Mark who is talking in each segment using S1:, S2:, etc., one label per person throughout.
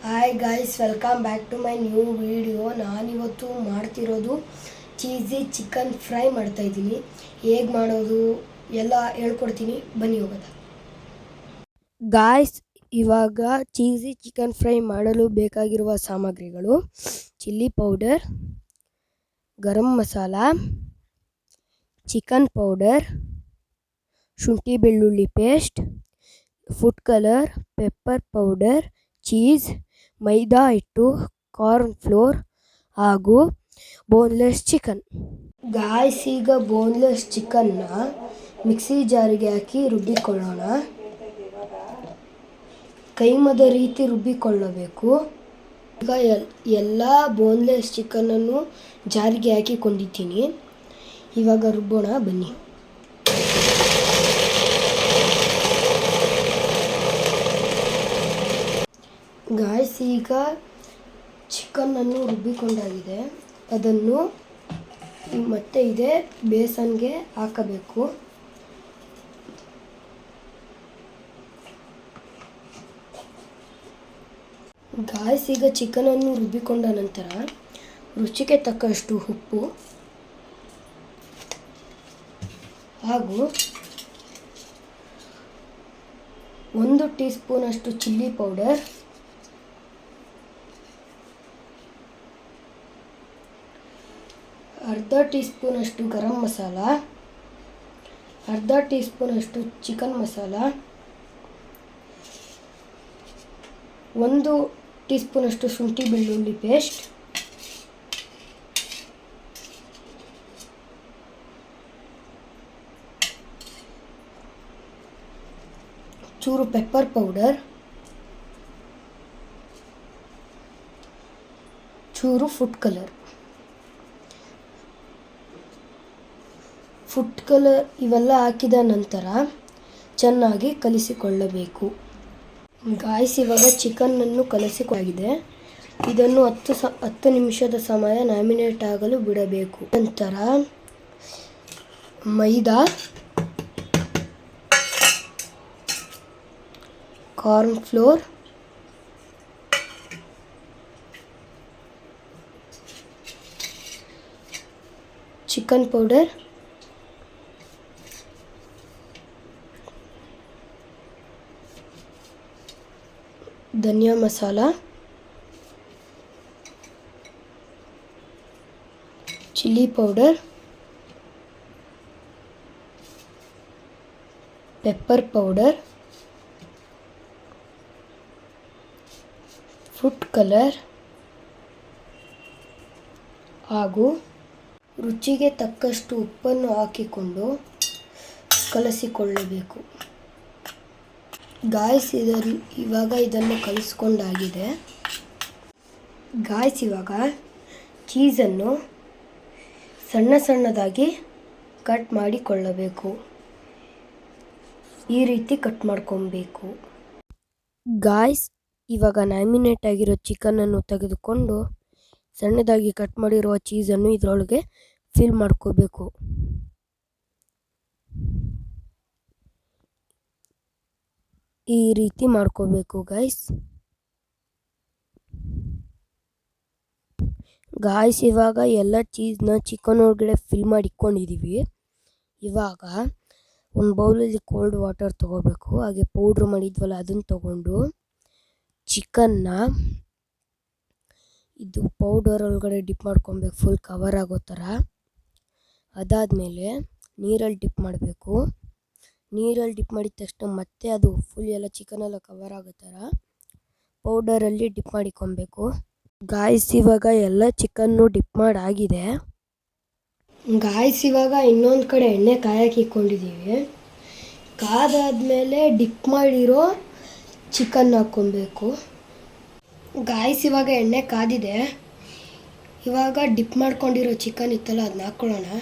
S1: Hi guys, welcome back to my new video. ನಾನಿವತ್ತು ಮಾಡ್ತಿರೋದು cheesy chicken fry ಮಾಡ್ತಾಯಿದ್ದೀನಿ. ಹೇಗೆ ಮಾಡೋದು ಎಲ್ಲ ಹೇಳ್ಕೊಡ್ತೀನಿ, ಬನ್ನಿ ಹೋಗೋದ. ಗಾಯ್ಸ್, ಇವಾಗ ಚೀಸಿ ಚಿಕನ್ ಫ್ರೈ ಮಾಡಲು ಬೇಕಾಗಿರುವ ಸಾಮಗ್ರಿಗಳು: chilli powder, garam masala, chicken powder, ಶುಂಠಿ ಬೆಳ್ಳುಳ್ಳಿ paste, food colour, pepper powder, cheese, maida ಹಿಟ್ಟು, ಕಾರ್ನ್ ಫ್ಲೋರ್ ಹಾಗೂ ಬೋನ್ಲೆಸ್ ಚಿಕನ್. ಗಾಯ್ಸ್, ಈಗ ಬೋನ್ಲೆಸ್ ಚಿಕನ್ನ ಮಿಕ್ಸಿ ಜಾರಿಗೆ ಹಾಕಿ ರುಬ್ಬಿಕೊಳ್ಳೋಣ. ಕೈಮದ ರೀತಿ ರುಬ್ಬಿಕೊಳ್ಳಬೇಕು. ಈಗ ಎಲ್ಲ ಬೋನ್ಲೆಸ್ ಚಿಕನನ್ನು ಜಾರಿಗೆ ಹಾಕಿಕೊಂಡಿದ್ದೀನಿ. ಇವಾಗ ರುಬ್ಬೋಣ, ಬನ್ನಿ. ಗಾಯ್ಸ್, ಈಗ ಚಿಕನನ್ನು ರುಬ್ಬಿಕೊಂಡಾಗಿದೆ. ಅದನ್ನು ಮತ್ತೆ ಇದೆ ಬೇಸನ್ಗೆ ಹಾಕಬೇಕು. ಗಾಯ್ಸ್, ಈಗ ಚಿಕನನ್ನು ರುಬ್ಬಿಕೊಂಡ ನಂತರ ರುಚಿಗೆ ತಕ್ಕಷ್ಟು ಉಪ್ಪು ಹಾಗೂ 1 ಟೀ ಸ್ಪೂನಷ್ಟು ಚಿಲ್ಲಿ ಪೌಡರ್, ಅರ್ಧ ಟೀ ಸ್ಪೂನಷ್ಟು ಗರಂ ಮಸಾಲ, ಅರ್ಧ ಟೀ ಸ್ಪೂನಷ್ಟು ಚಿಕನ್ ಮಸಾಲ, 1 ಟೀ ಸ್ಪೂನಷ್ಟು ಶುಂಠಿ ಬೆಳ್ಳುಳ್ಳಿ ಪೇಸ್ಟ್, ಚೂರು ಪೆಪ್ಪರ್ ಪೌಡರ್, ಚೂರು ಫುಡ್ ಕಲರ್ ಇವೆಲ್ಲ ಹಾಕಿದ ನಂತರ ಚೆನ್ನಾಗಿ ಕಲಿಸಿಕೊಳ್ಳಬೇಕು. ಗಾಯ್ಸ್, ಇವಾಗ ಚಿಕನ್ನನ್ನು ಕಲಸಿಕೊಳ್ಳಾಗಿದೆ. ಇದನ್ನು 10 ನಿಮಿಷದ ಸಮಯ ಮ್ಯಾರಿನೇಟ್ ಆಗಲು ಬಿಡಬೇಕು. ನಂತರ maida, corn flour, chicken powder, ಧನಿಯಾ masala, chilli powder, pepper powder, food colour ಹಾಗೂ ರುಚಿಗೆ ತಕ್ಕಷ್ಟು ಉಪ್ಪನ್ನು ಹಾಕಿಕೊಂಡು ಕಲಸಿಕೊಳ್ಳಬೇಕು. ಗಾಯ್ಸ್, ಇವಾಗ ಇದನ್ನು ಕಲಿಸ್ಕೊಂಡಾಗಿದೆ. ಗಾಯ್ಸ್, ಇವಾಗ ಚೀಸನ್ನು ಸಣ್ಣದಾಗಿ ಕಟ್ ಮಾಡಿಕೊಳ್ಳಬೇಕು. ಈ ರೀತಿ ಕಟ್ ಮಾಡ್ಕೊಬೇಕು. ಗಾಯ್ಸ್, ಇವಾಗ ಮ್ಯಾರಿನೇಟ್ ಆಗಿರೋ ಚಿಕನನ್ನು ತೆಗೆದುಕೊಂಡು ಸಣ್ಣದಾಗಿ ಕಟ್ ಮಾಡಿರುವ ಚೀಸನ್ನು ಇದರೊಳಗೆ ಫಿಲ್ ಮಾಡ್ಕೋಬೇಕು. ಈ ರೀತಿ ಮಾಡ್ಕೋಬೇಕು ಗಾಯ್ಸ್. ಇವಾಗ ಎಲ್ಲ ಚೀಸ್ನ ಚಿಕನ್ ಒಳಗಡೆ ಫಿಲ್ ಮಾಡಿ ಇಟ್ಕೊಂಡಿದ್ದೀವಿ. ಇವಾಗ ಒಂದು ಬೌಲಲ್ಲಿ ಕೋಲ್ಡ್ ವಾಟರ್ ತೊಗೋಬೇಕು. ಹಾಗೆ ಪೌಡ್ರ್ ಮಾಡಿದ್ವಲ್ಲ ಅದನ್ನು ತೊಗೊಂಡು ಚಿಕನ್ನ ಇದು ಪೌಡರ್ ಒಳಗಡೆ ಡಿಪ್ ಮಾಡ್ಕೊಬೇಕು, ಫುಲ್ ಕವರ್ ಆಗೋ ಥರ. ಅದಾದಮೇಲೆ ನೀರಲ್ಲಿ ಡಿಪ್ ಮಾಡಬೇಕು. ನೀರಲ್ಲಿ ಡಿಪ್ ಮಾಡಿದ ತಕ್ಷಣ ಮತ್ತೆ ಅದು ಫುಲ್ ಎಲ್ಲ ಚಿಕನ್ ಎಲ್ಲ ಕವರ್ ಆಗೋ ಥರ ಪೌಡರಲ್ಲಿ ಡಿಪ್ ಮಾಡಿಕೊಬೇಕು. ಗಾಯ್ಸ್, ಇವಾಗ ಎಲ್ಲ ಚಿಕನ್ನು ಡಿಪ್ ಮಾಡಾಗಿದೆ. ಗಾಯ್ಸ್, ಇವಾಗ ಇನ್ನೊಂದು ಕಡೆ ಎಣ್ಣೆ ಕಾಯಕ್ಕೆ ಇಟ್ಕೊಂಡಿದ್ದೀವಿ. ಕಾದಾದ್ಮೇಲೆ ಡಿಪ್ ಮಾಡಿರೋ ಚಿಕನ್ ಹಾಕ್ಕೊಬೇಕು. ಗಾಯ್ಸ್, ಇವಾಗ ಎಣ್ಣೆ ಕಾದಿದೆ. ಇವಾಗ ಡಿಪ್ ಮಾಡ್ಕೊಂಡಿರೋ ಚಿಕನ್ ಇತ್ತಲ್ಲ ಅದನ್ನ ಹಾಕ್ಕೊಳ್ಳೋಣ.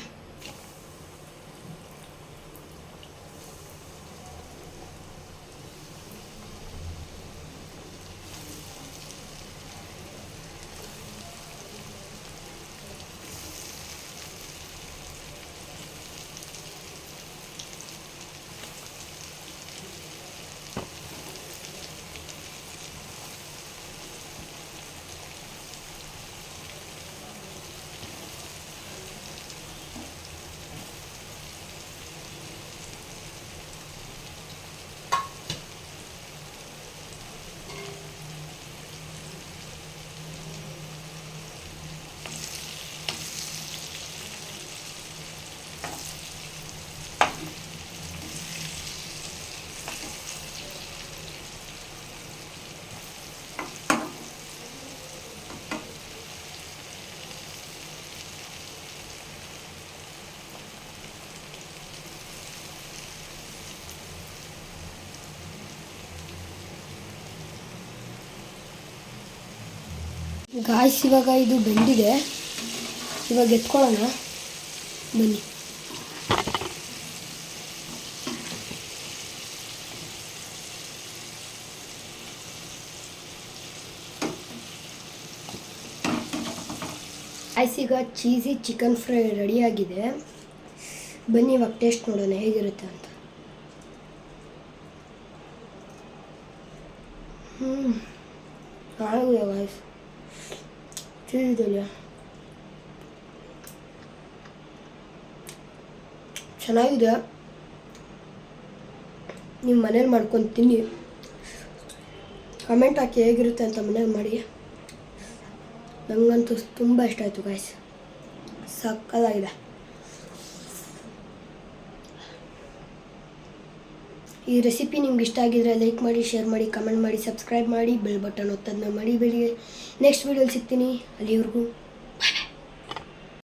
S1: ಗಾಯ್ಸ್ ಇವಾಗ ಇದು ಬೆಂದಿದೆ, ಇವಾಗ ಎತ್ಕೊಳ್ಳೋಣ ಬನ್ನಿ. ಗಾಯ್ಸ್ ಈಗ ಚೀಸಿ ಚಿಕನ್ ಫ್ರೈ ರೆಡಿಯಾಗಿದೆ. ಬನ್ನಿ ಇವಾಗ ಟೇಸ್ಟ್ ನೋಡೋಣ ಹೇಗಿರುತ್ತೆ ಅಂತ. ಆಗಿದೆ ಗಾಯ್ಸ್, ಚೀಸ್ ಇದೆಯಲ್ಲ ಚೆನ್ನಾಗಿದೆ. ನೀವು ಮನೇಲಿ ಮಾಡ್ಕೊಂಡು ತಿನ್ನಿ, ಕಮೆಂಟ್ ಹಾಕಿ ಹೇಗಿರುತ್ತೆ ಅಂತ ಮನೇಲಿ ಮಾಡಿ. ನನಗಂತೂ ತುಂಬ ಇಷ್ಟ ಆಯಿತು ಗಾಯ್ಸ್, ಸಕ್ಕತ್ತಾಗಿದೆ. ಈ ರೆಸಿಪಿ ನಿಮ್ಗೆ ಇಷ್ಟ ಆಗಿದ್ರೆ ಲೈಕ್ ಮಾಡಿ, ಶೇರ್ ಮಾಡಿ, ಕಮೆಂಟ್ ಮಾಡಿ, ಸಬ್ಸ್ಕ್ರೈಬ್ ಮಾಡಿ, ಬೆಲ್ ಬಟನ್ ಒತ್ತೋದನ್ನ ಮರಿಬೇಡಿ. ನೆಕ್ಸ್ಟ್ ವೀಡಿಯೋಲಿ ಸಿಗ್ತೀನಿ, ಅಲ್ಲಿವರೆಗೂ